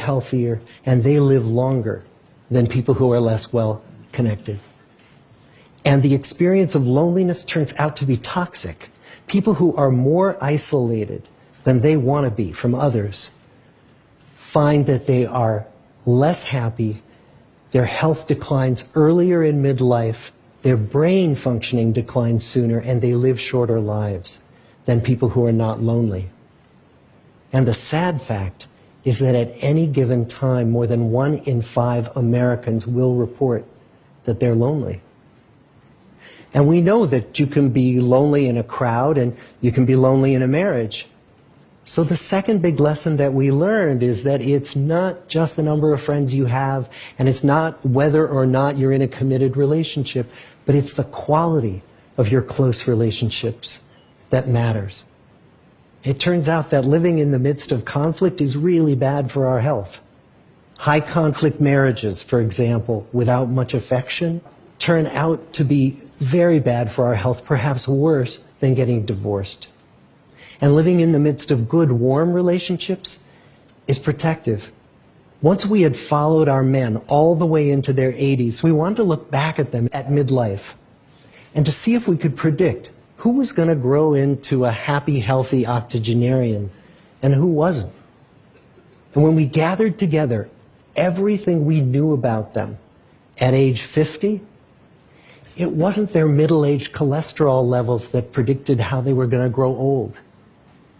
healthier and they live longer than people who are less well connected. And the experience of loneliness turns out to be toxic. People who are more isolated than they want to be from others find that they are less happy, their health declines earlier in midlife, their brain functioning declines sooner, and they live shorter lives than people who are not lonely. And the sad fact is that at any given time, more than 1 in 5 Americans will report that they're lonely. And we know that you can be lonely in a crowd and you can be lonely in a marriage. So the second big lesson that we learned is that it's not just the number of friends you have, and it's not whether or not you're in a committed relationship, but it's the quality of your close relationships that matters. It turns out that living in the midst of conflict is really bad for our health. High conflict marriages, for example, without much affection, turn out to be very bad for our health, perhaps worse than getting divorced. And living in the midst of good, warm relationships is protective. Once we had followed our men all the way into their 80s, we wanted to look back at them at midlife and to see if we could predict who was going to grow into a happy, healthy octogenarian and who wasn't. And when we gathered together everything we knew about them at age 50, it wasn't their middle-aged cholesterol levels that predicted how they were going to grow old.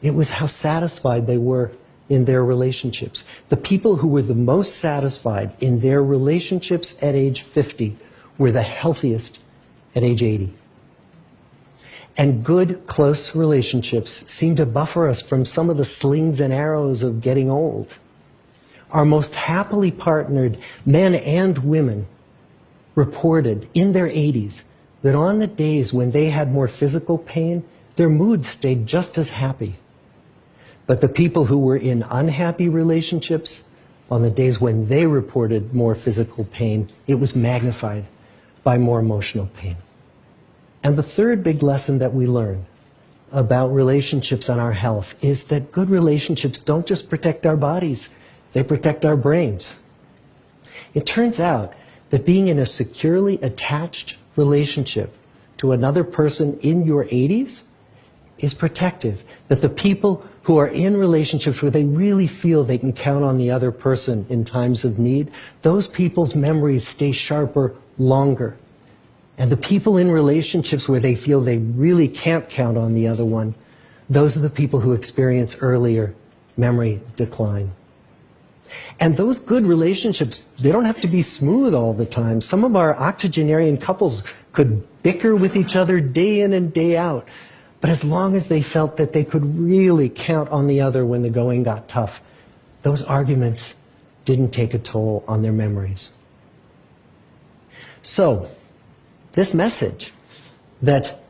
It was how satisfied they were in their relationships. The people who were the most satisfied in their relationships at age 50 were the healthiest at age 80. And good, close relationships seem to buffer us from some of the slings and arrows of getting old. Our most happily partnered men and women reported in their 80s that on the days when they had more physical pain, their moods stayed just as happy. But the people who were in unhappy relationships, on the days when they reported more physical pain, it was magnified by more emotional pain. And the third big lesson that we learn about relationships and our health is that good relationships don't just protect our bodies, they protect our brains. It turns out that being in a securely attached relationship to another person in your 80s is protective. That the people who are in relationships where they really feel they can count on the other person in times of need, those people's memories stay sharper longer. And the people in relationships where they feel they really can't count on the other one, those are the people who experience earlier memory decline. And those good relationships, they don't have to be smooth all the time. Some of our octogenarian couples could bicker with each other day in and day out. But as long as they felt that they could really count on the other when the going got tough, those arguments didn't take a toll on their memories. So, this message that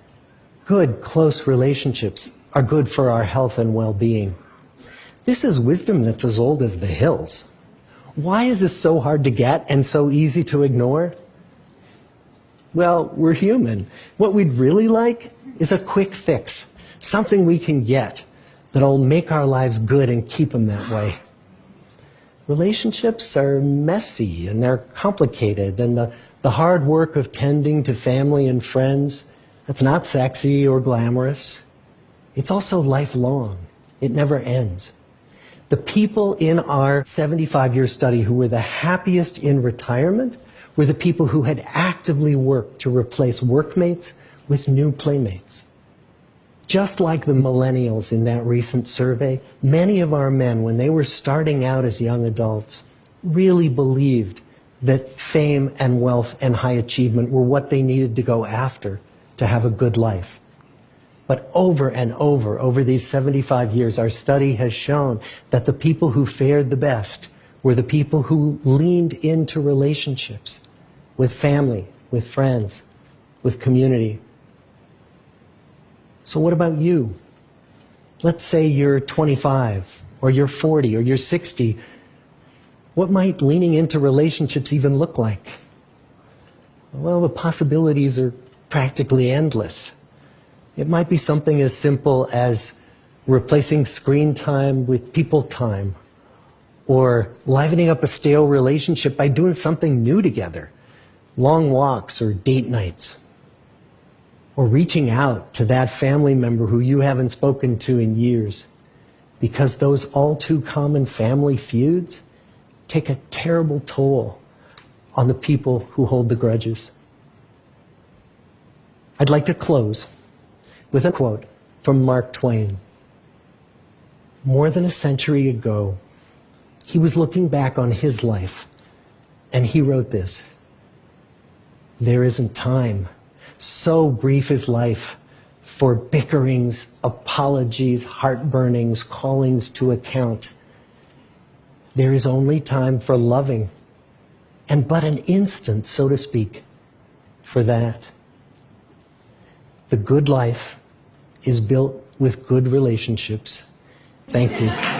good, close relationships are good for our health and well-being, this is wisdom that's as old as the hills. Why is this so hard to get and so easy to ignore? Well, we're human. What we'd really like is a quick fix, something we can get that'll make our lives good and keep them that way. Relationships are messy and they're complicated, and the hard work of tending to family and friends, that's not sexy or glamorous. It's also lifelong. It never ends. The people in our 75-year study who were the happiest in retirement were the people who had actively worked to replace workmates with new playmates. Just like the millennials in that recent survey, many of our men, when they were starting out as young adults, really believed that fame and wealth and high achievement were what they needed to go after to have a good life. But over and over these 75 years, our study has shown that the people who fared the best were the people who leaned into relationships with family, with friends, with community. So what about you? Let's say you're 25, or you're 40, or you're 60. What might leaning into relationships even look like? Well, the possibilities are practically endless. It might be something as simple as replacing screen time with people time, or livening up a stale relationship by doing something new together, long walks or date nights, or reaching out to that family member who you haven't spoken to in years, because those all too common family feuds take a terrible toll on the people who hold the grudges. I'd like to close with a quote from Mark Twain. More than a century ago, he was looking back on his life, and he wrote this: "There isn't time, so brief is life, for bickerings, apologies, heartburnings, callings to account. There is only time for loving, and but an instant, so to speak, for that. The good life is built with good relationships." Thank you.